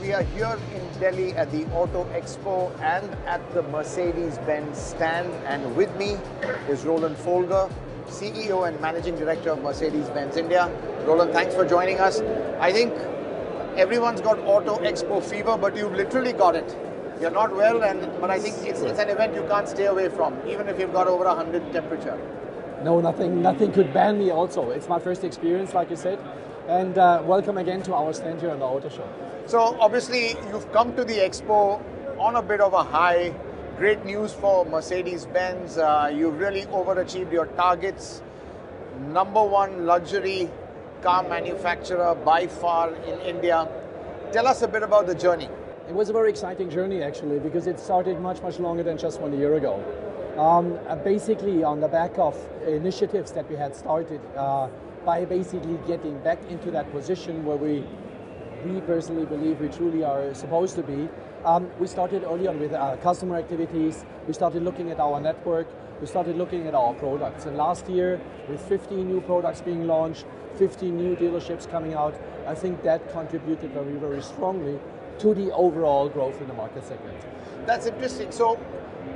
we are here in Delhi at the Auto Expo and at the Mercedes-Benz stand, and with me is Roland Folger, CEO and Managing Director of Mercedes-Benz India. Roland, thanks for joining us. I think everyone's got Auto Expo fever, but you've literally got it. You're not well, but I think it's an event you can't stay away from, even if you've got over 100 temperature. No, nothing could ban me also. It's my first experience, like you said. And welcome again to our stand here on the Auto Show. So obviously you've come to the Expo on a bit of a high. Great news for Mercedes-Benz. You've really overachieved your targets. #1 luxury car manufacturer by far in India. Tell us a bit about the journey. It was a very exciting journey actually, because it started much longer than just 1 year ago. Basically on the back of initiatives that we had started by basically getting back into that position where we personally believe we truly are supposed to be. We started early on with customer activities. We started looking at our network. We started looking at our products. And last year, with 15 new products being launched, 15 new dealerships coming out, I think that contributed very strongly to the overall growth in the market segment. That's interesting. So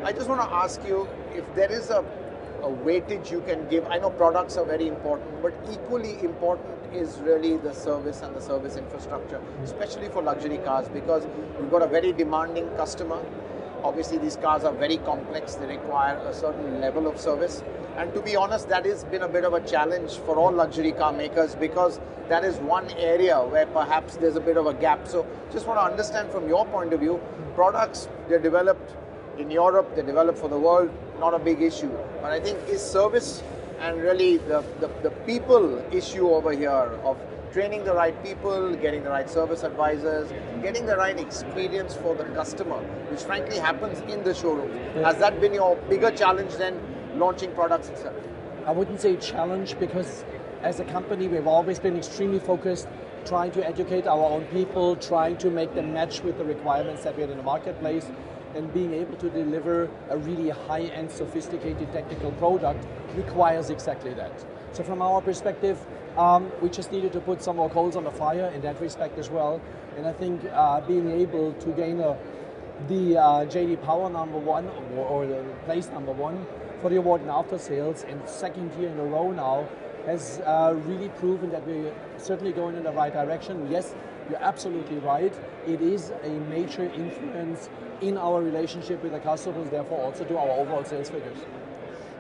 I just want to ask you if there is a weightage you can give. I know products are very important, but equally important is really the service and the service infrastructure, especially for luxury cars, because you've got a very demanding customer. Obviously, these cars are very complex. They require a certain level of service. And to be honest, that has been a bit of a challenge for all luxury car makers, because that is one area where perhaps there's a bit of a gap. So just want to understand from your point of view, products, they're developed in Europe, they're developed for the world, not a big issue. But I think is service and really the people issue over here of training the right people, getting the right service advisors, getting the right experience for the customer, which frankly happens in the showroom. Yeah. Has that been your bigger challenge than launching products itself? I wouldn't say challenge, because as a company we've always been extremely focused, trying to educate our own people, trying to make them match with the requirements that we had in the marketplace, and being able to deliver a really high-end, sophisticated technical product requires exactly that. So from our perspective, we just needed to put some more coals on the fire in that respect as well. And I think being able to gain the JD Power #1 or the place #1 for the award in after sales, and second year in a row now, has really proven that we're certainly going in the right direction. Yes, you're absolutely right. It is a major influence in our relationship with the customers, therefore also to our overall sales figures.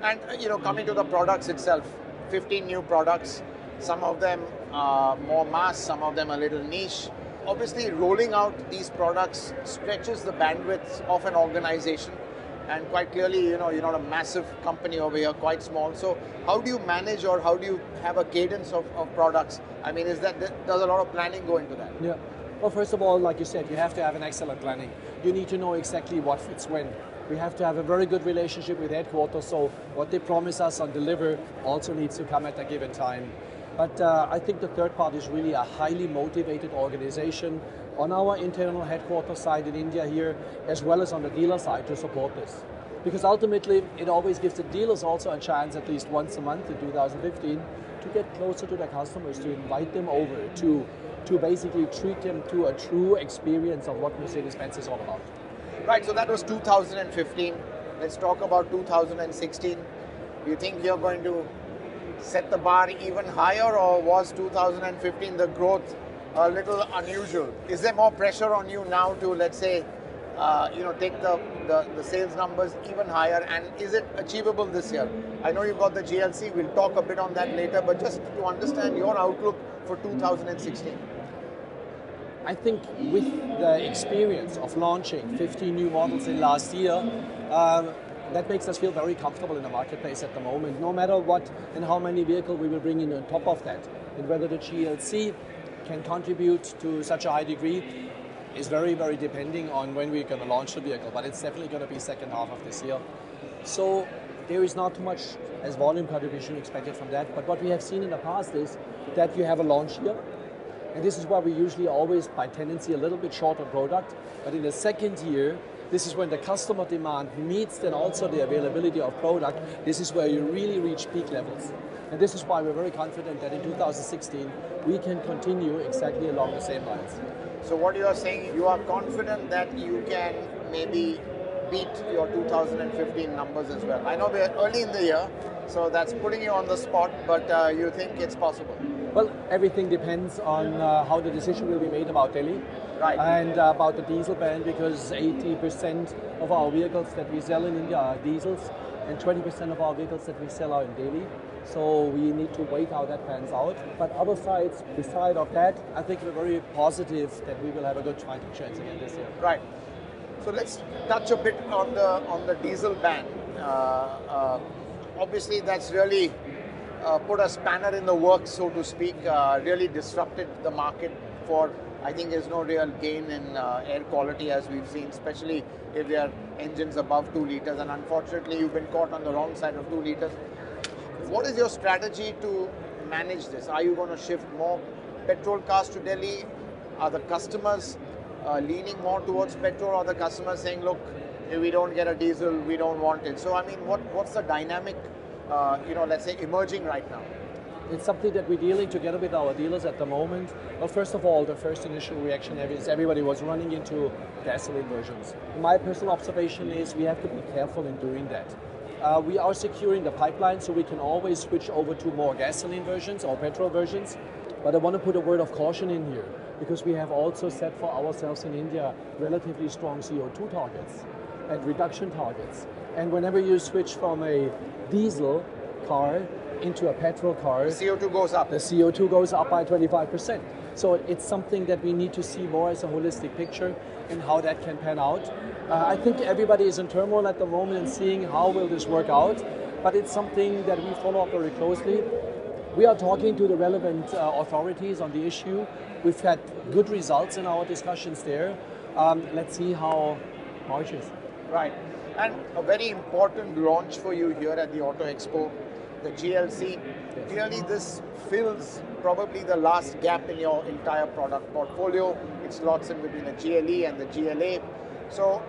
And coming to the products itself, 15 new products, some of them are more mass, some of them a little niche. Obviously, rolling out these products stretches the bandwidth of an organization. And quite clearly, you're not a massive company over here, quite small. So how do you manage, or how do you have a cadence of products? I mean, does a lot of planning go into that? Yeah. Well, first of all, like you said, you have to have an excellent planning. You need to know exactly what fits when. We have to have a very good relationship with headquarters, so what they promise us and deliver also needs to come at a given time. But I think the third part is really a highly motivated organization on our internal headquarters side in India here, as well as on the dealer side to support this. Because ultimately, it always gives the dealers also a chance at least once a month in 2015 to get closer to their customers, to invite them over, to basically treat them to a true experience of what Mercedes-Benz is all about. Right, so that was 2015. Let's talk about 2016. Do you think you're going to set the bar even higher, or was 2015 the growth a little unusual? Is there more pressure on you now to, let's say, take the sales numbers even higher, and is it achievable this year? I know you've got the GLC, we'll talk a bit on that later, but just to understand your outlook for 2016. I think with the experience of launching 15 new models in last year, that makes us feel very comfortable in the marketplace at the moment, no matter what and how many vehicles we will bring in on top of that. And whether the GLC can contribute to such a high degree is very depending on when we're going to launch the vehicle, but it's definitely going to be second half of this year. So there is not much as volume contribution expected from that, but what we have seen in the past is that you have a launch year, and this is why we usually always, by tendency, a little bit short on product, but in the second year, this is when the customer demand meets then also the availability of product. This is where you really reach peak levels. And this is why we're very confident that in 2016, we can continue exactly along the same lines. So what you are saying, you are confident that you can maybe beat your 2015 numbers as well. I know we're early in the year, so that's putting you on the spot, but you think it's possible? Well, everything depends on how the decision will be made about Delhi. Right. And about the diesel ban, because 80% of our vehicles that we sell in India are diesels, and 20% of our vehicles that we sell are in Delhi. So we need to wait how that pans out. But other sides, beside of that, I think we're very positive that we will have a good fighting chance again this year. Right. So let's touch a bit on the diesel ban. Obviously, that's really put a spanner in the works, so to speak. Really disrupted the market for. I think there's no real gain in air quality, as we've seen, especially if they are engines above 2 liters. And unfortunately, you've been caught on the wrong side of 2 liters. What is your strategy to manage this? Are you going to shift more petrol cars to Delhi? Are the customers leaning more towards petrol, or the customers saying, look, if we don't get a diesel, we don't want it? So, I mean, what's the dynamic, let's say, emerging right now? It's something that we're dealing together with our dealers at the moment. Well, first of all, the first initial reaction is everybody was running into gasoline versions. My personal observation is we have to be careful in doing that. We are securing the pipeline, so we can always switch over to more gasoline versions or petrol versions. But I want to put a word of caution in here, because we have also set for ourselves in India relatively strong CO2 targets and reduction targets. And whenever you switch from a diesel car into a petrol car, the CO2 goes up. The CO2 goes up by 25%. So it's something that we need to see more as a holistic picture and how that can pan out. I think everybody is in turmoil at the moment and seeing how will this work out, but it's something that we follow up very closely. We are talking to the relevant authorities on the issue. We've had good results in our discussions there. Let's see how March is. Right. And a very important launch for you here at the Auto Expo, the GLC. Yes. Clearly this fills probably the last gap in your entire product portfolio. It slots in between the GLE and the GLA. So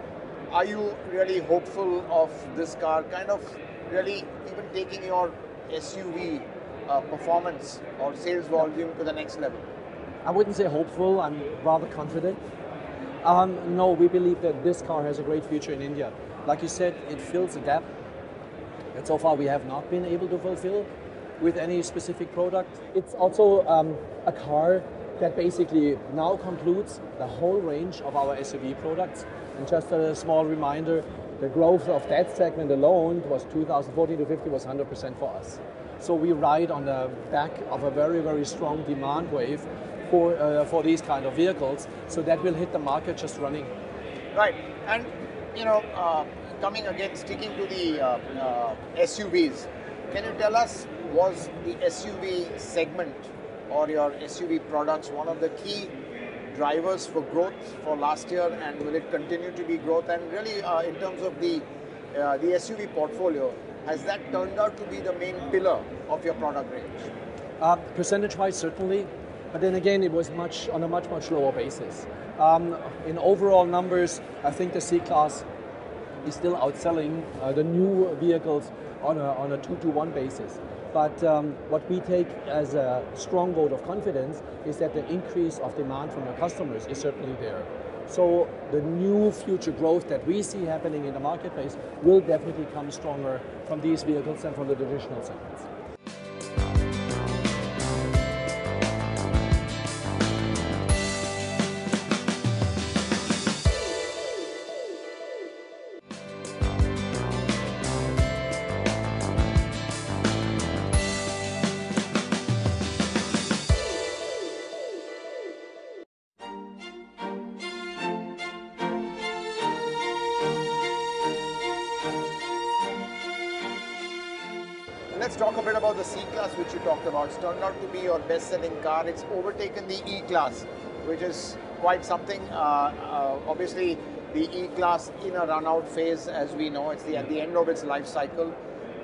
are you really hopeful of this car kind of really even taking your SUV performance or sales volume to the next level? I wouldn't say hopeful, I'm rather confident. No, we believe that this car has a great future in India. Like you said, it fills a gap that so far we have not been able to fulfill with any specific product. It's also a car that basically now concludes the whole range of our SUV products. And just a small reminder, the growth of that segment alone was 2014 to 50 was 100% for us. So we ride on the back of a very, very strong demand wave for these kind of vehicles. So that will hit the market just running. Right. And, coming again, sticking to the SUVs, can you tell us, was the SUV segment or your SUV products one of the key drivers for growth for last year, and will it continue to be growth? And really, in terms of the SUV portfolio, has that turned out to be the main pillar of your product range? Percentage-wise, certainly, but then again, it was on a much lower basis. In overall numbers, I think the C-Class is still outselling the new vehicles on a 2-to-1 basis. But what we take as a strong vote of confidence is that the increase of demand from our customers is certainly there. So the new future growth that we see happening in the marketplace will definitely come stronger from these vehicles than from the traditional segments. Let's talk a bit about the C-Class, which you talked about. It's turned out to be your best-selling car. It's overtaken the E-Class, which is quite something. Obviously, the E-Class in a run-out phase, as we know, it's at the end of its life cycle.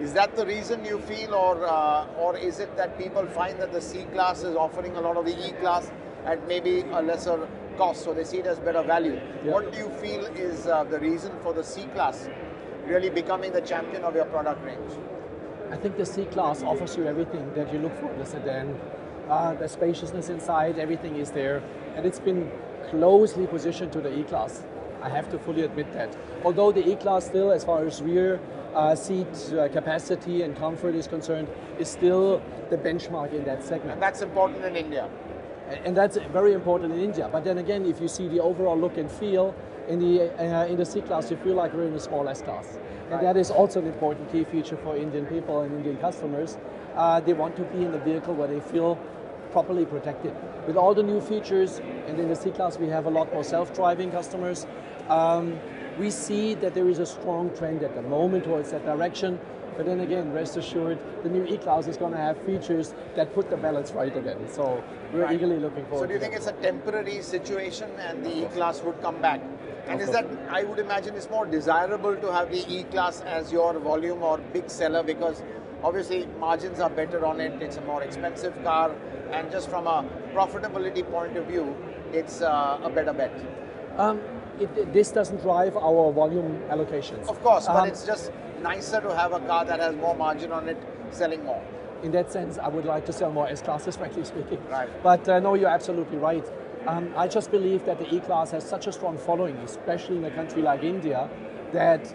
Is that the reason you feel, or is it that people find that the C-Class is offering a lot of the E-Class at maybe a lesser cost, so they see it as better value? Yeah. What do you feel is the reason for the C-Class really becoming the champion of your product range? I think the C-Class offers you everything that you look for in the sedan. The spaciousness inside, everything is there. And it's been closely positioned to the E-Class. I have to fully admit that. Although the E-Class still, as far as rear seat capacity and comfort is concerned, is still the benchmark in that segment. And that's important in India. And that's very important in India. But then again, if you see the overall look and feel in the C-Class, you feel like we're in a small S-Class. And that is also an important key feature for Indian people and Indian customers. They want to be in a vehicle where they feel properly protected. With all the new features, and in the C-Class we have a lot more self-driving customers, we see that there is a strong trend at the moment towards that direction. But then again, rest assured, the new E-Class is going to have features that put the balance right again. So we're eagerly looking forward to So do you think it's a temporary situation and the E-Class would come back? And is that, I would imagine, it's more desirable to have the E-Class as your volume or big seller, because obviously margins are better on it, it's a more expensive car, and just from a profitability point of view, it's a better bet. This doesn't drive our volume allocations. Of course, but it's just nicer to have a car that has more margin on it, selling more. In that sense, I would like to sell more S-Classes, frankly speaking. Right. But no, you're absolutely right. I just believe that the E-Class has such a strong following, especially in a country like India, that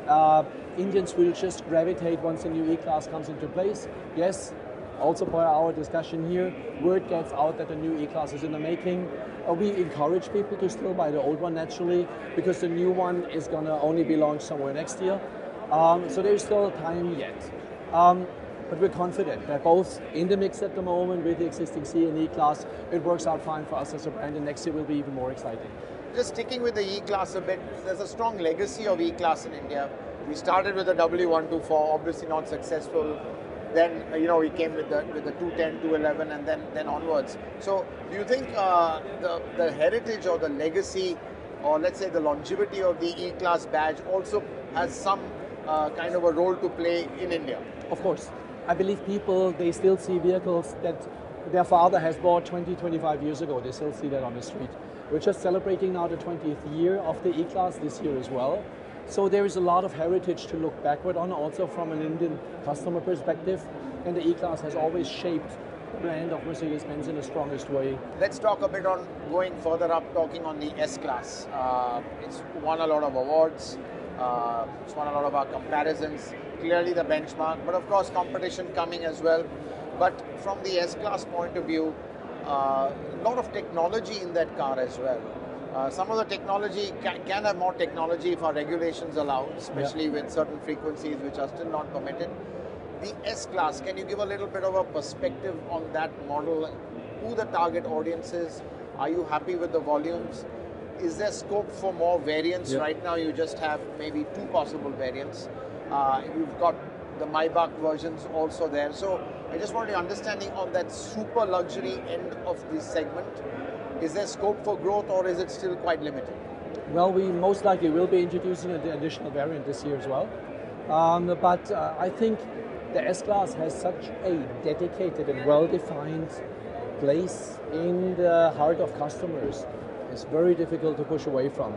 Indians will just gravitate once the new E-Class comes into place. Yes, also by our discussion here, word gets out that the new E-Class is in the making. We encourage people to still buy the old one naturally, because the new one is going to only be launched somewhere next year. So there's still time yet. But we're confident that both in the mix at the moment with the existing C and E-Class, it works out fine for us as a brand, and next year will be even more exciting. Just sticking with the E-Class a bit, there's a strong legacy of E-Class in India. We started with the W124, obviously not successful. Then we came with the 210, 211, and then onwards. So do you think the heritage or the legacy, or let's say the longevity of the E-Class badge also has some kind of a role to play in India? Of course. I believe people, they still see vehicles that their father has bought 20, 25 years ago. They still see that on the street. We're just celebrating now the 20th year of the E-Class this year as well. So there is a lot of heritage to look backward on, also from an Indian customer perspective. And the E-Class has always shaped the brand of Mercedes-Benz in the strongest way. Let's talk a bit on going further up, talking on the S-Class. It's won a lot of awards. It's won a lot of our comparisons. Clearly the benchmark, but of course competition coming as well. But from the S-Class point of view, a lot of technology in that car as well. Some of the technology can have more technology if our regulations allow, especially with certain frequencies which are still not permitted. The S-Class, can you give a little bit of a perspective on that model? Who the target audience is? Are you happy with the volumes? Is there scope for more variants? Right now you just have maybe 2 possible variants. You've got the Maybach versions also there. So I just want your understanding on that super luxury end of this segment. Is there scope for growth, or is it still quite limited? Well, we most likely will be introducing an additional variant this year as well. But I think the S-Class has such a dedicated and well-defined place in the heart of customers. It's very difficult to push away from.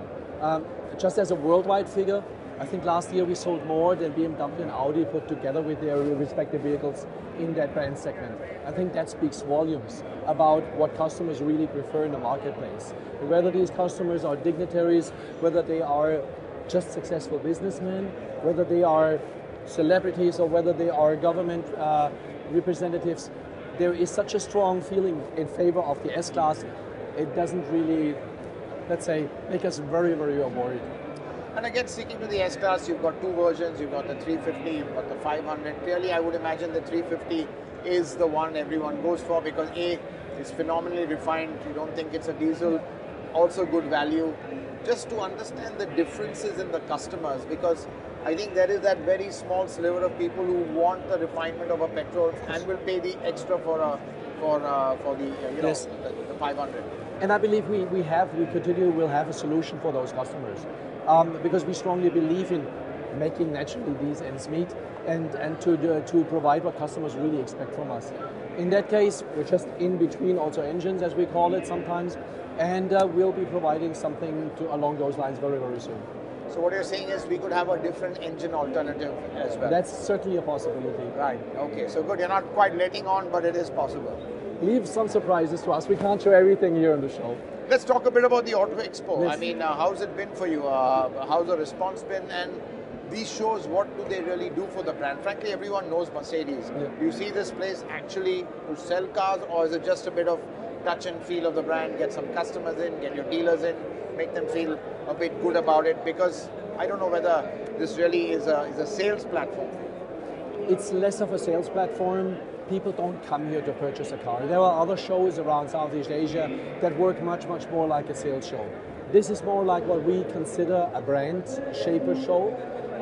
Just as a worldwide figure, I think last year we sold more than BMW and Audi put together with their respective vehicles in that brand segment. I think that speaks volumes about what customers really prefer in the marketplace. And whether these customers are dignitaries, whether they are just successful businessmen, whether they are celebrities, or whether they are government representatives, there is such a strong feeling in favor of the S-Class. It doesn't really, let's say, make us very, very worried. And again, sticking to the S-Class, you've got 2 versions. You've got the 350, you've got the 500. Clearly, I would imagine the 350 is the one everyone goes for, because A, it's phenomenally refined. You don't think it's a diesel. Also good value. Just to understand the differences in the customers, because I think there is that very small sliver of people who want the refinement of a petrol and will pay the extra for the 500. And I believe we will have a solution for those customers. Because we strongly believe in making naturally these ends meet, and to provide what customers really expect from us. In that case, we're just in between also engines, as we call it sometimes, and we'll be providing something along those lines very, very soon. So what you're saying is we could have a different engine alternative as well? That's certainly a possibility. Right, okay, so good. You're not quite letting on, but it is possible. Leave some surprises to us. We can't show everything here on the show. Let's talk a bit about the Auto Expo. Yes. I mean, how's it been for you? How's the response been? And these shows, what do they really do for the brand? Frankly, everyone knows Mercedes. Yeah. Do you see this place actually to sell cars, or is it just a bit of touch and feel of the brand, get some customers in, get your dealers in, make them feel a bit good about it? Because I don't know whether this really is a sales platform. It's less of a sales platform. People don't come here to purchase a car. There are other shows around Southeast Asia that work much, much more like a sales show. This is more like what we consider a brand shaper show.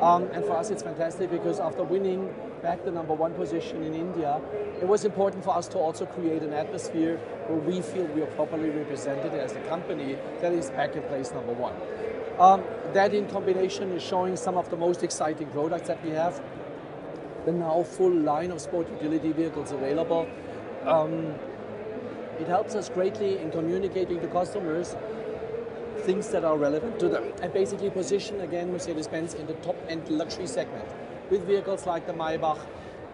And for us it's fantastic because after winning back the #1 position in India, it was important for us to also create an atmosphere where we feel we are properly represented as a company that is back in place #1. That in combination is showing some of the most exciting products that we have. The now full line of sport utility vehicles available. It helps us greatly in communicating to customers things that are relevant to them and basically position again Mercedes-Benz in the top-end luxury segment with vehicles like the Maybach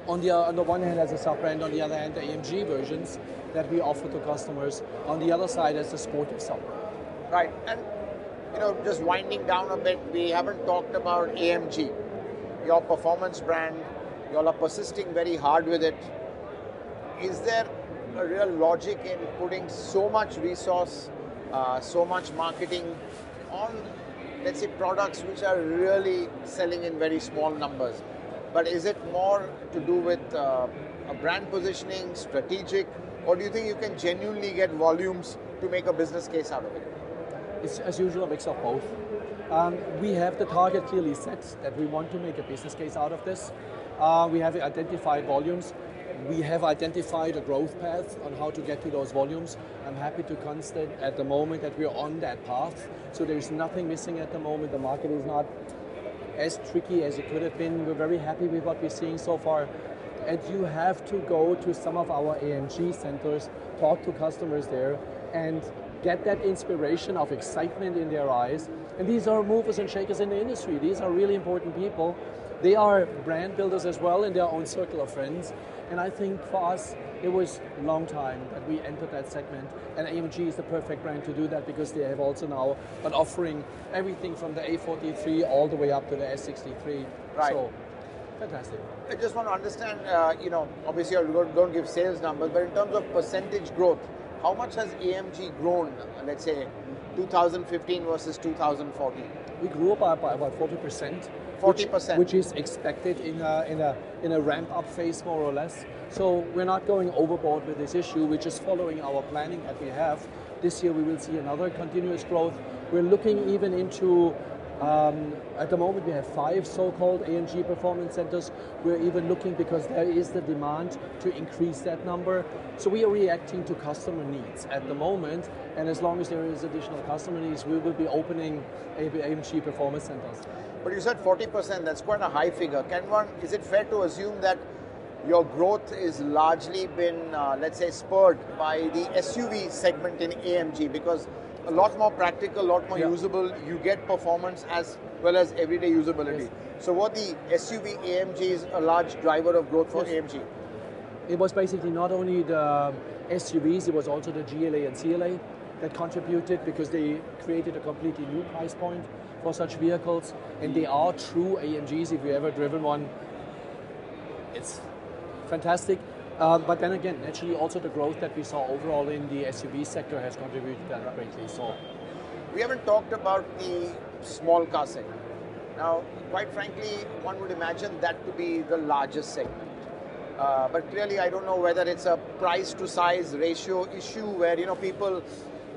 on the one hand as a sub-brand, on the other hand the AMG versions that we offer to customers, on the other side as the sportive sub-brand. Right, and just winding down a bit, we haven't talked about AMG, your performance brand. You all are persisting very hard with it. Is there a real logic in putting so much resource, so much marketing on, let's say, products which are really selling in very small numbers? But is it more to do with a brand positioning, strategic, or do you think you can genuinely get volumes to make a business case out of it? It's, as usual, a mix of both. We have the target clearly set that we want to make a business case out of this. We have identified volumes. We have identified a growth path on how to get to those volumes. I'm happy to constate at the moment that we're on that path. So there's nothing missing at the moment. The market is not as tricky as it could have been. We're very happy with what we're seeing so far. And you have to go to some of our AMG centers, talk to customers there, and get that inspiration of excitement in their eyes. And these are movers and shakers in the industry. These are really important people. They are brand builders as well in their own circle of friends. And I think for us, it was a long time that we entered that segment. And AMG is the perfect brand to do that because they have also now an offering everything from the A43 all the way up to the S63. Right. So, fantastic. I just want to understand, obviously you don't give sales numbers, but in terms of percentage growth, how much has AMG grown, let's say, 2015 versus 2014? We grew up by about 40%. 40%. Which is expected in a ramp-up phase, more or less. So we're not going overboard with this issue. We're just following our planning that we have. This year we will see another continuous growth. We're looking even into, at the moment we have 5 so-called AMG performance centers. We're even looking, because there is the demand, to increase that number. So we are reacting to customer needs at the moment. And as long as there is additional customer needs, we will be opening AMG performance centers. But you said 40%, that's quite a high figure. Is it fair to assume that your growth is largely been, let's say, spurred by the SUV segment in AMG? Because a lot more practical, a lot more usable, you get performance as well as everyday usability. Yes. So what the SUV AMG is a large driver of growth for AMG? It was basically not only the SUVs, it was also the GLA and CLA that contributed, because they created a completely new price point for such vehicles, and they are true AMGs. If you've ever driven one, it's fantastic. But then again, naturally also the growth that we saw overall in the SUV sector has contributed that greatly. So, we haven't talked about the small car segment. Now, quite frankly, one would imagine that to be the largest segment. But clearly, I don't know whether it's a price to size ratio issue where people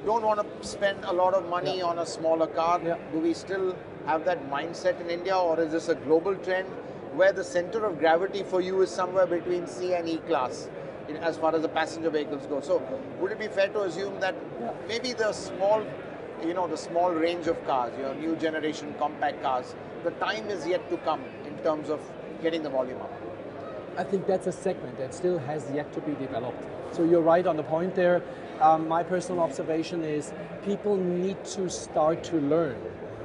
don't want to spend a lot of money on a smaller car. Do we still have that mindset in India, or is this a global trend where the center of gravity for you is somewhere between C and E class as far as the passenger vehicles go? So would it be fair to assume that maybe the small, the small range of cars, your new generation compact cars, the time is yet to come in terms of getting the volume up? I think that's a segment that still has yet to be developed. So you're right on the point there. My personal observation is people need to start to learn.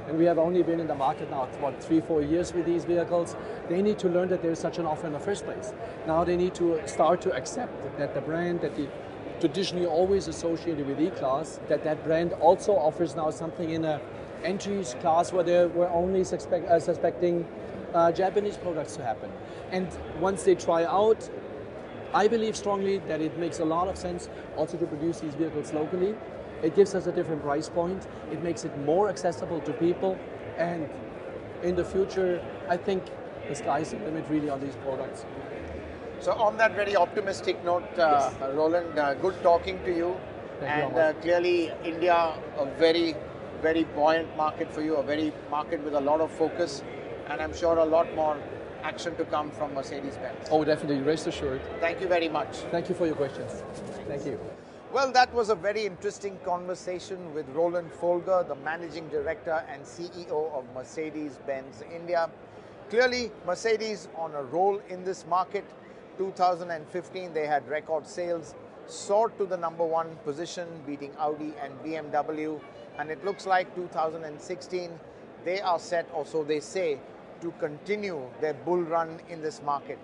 And we have only been in the market now, 3-4 years with these vehicles. They need to learn that there's such an offer in the first place. Now they need to start to accept that the brand, that the traditionally always associated with E-Class, that brand also offers now something in a entry class where they were only suspecting Japanese products to happen. And once they try out, I believe strongly that it makes a lot of sense also to produce these vehicles locally. It gives us a different price point. It makes it more accessible to people. And in the future, I think the sky's the limit really on these products. So on that very optimistic note, Yes. Roland, good talking to you. Thank you, And clearly India, a very, very buoyant market for you, a very market with a lot of focus. And I'm sure a lot more action to come from Mercedes-Benz. Oh, definitely, rest assured. Thank you very much. Thank you for your questions. Thank you. Well, that was a very interesting conversation with Roland Folger, the Managing Director and CEO of Mercedes-Benz India. Clearly, Mercedes on a roll in this market. 2015, they had record sales, soared to the #1 position, beating Audi and BMW. And it looks like 2016, they are set, or so they say, to continue their bull run in this market.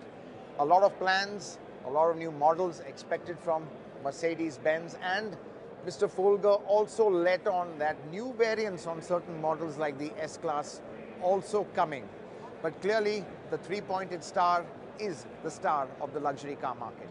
A lot of plans, a lot of new models expected from Mercedes-Benz, and Mr. Folger also let on that new variants on certain models like the S-Class also coming. But clearly, the three-pointed star is the star of the luxury car market.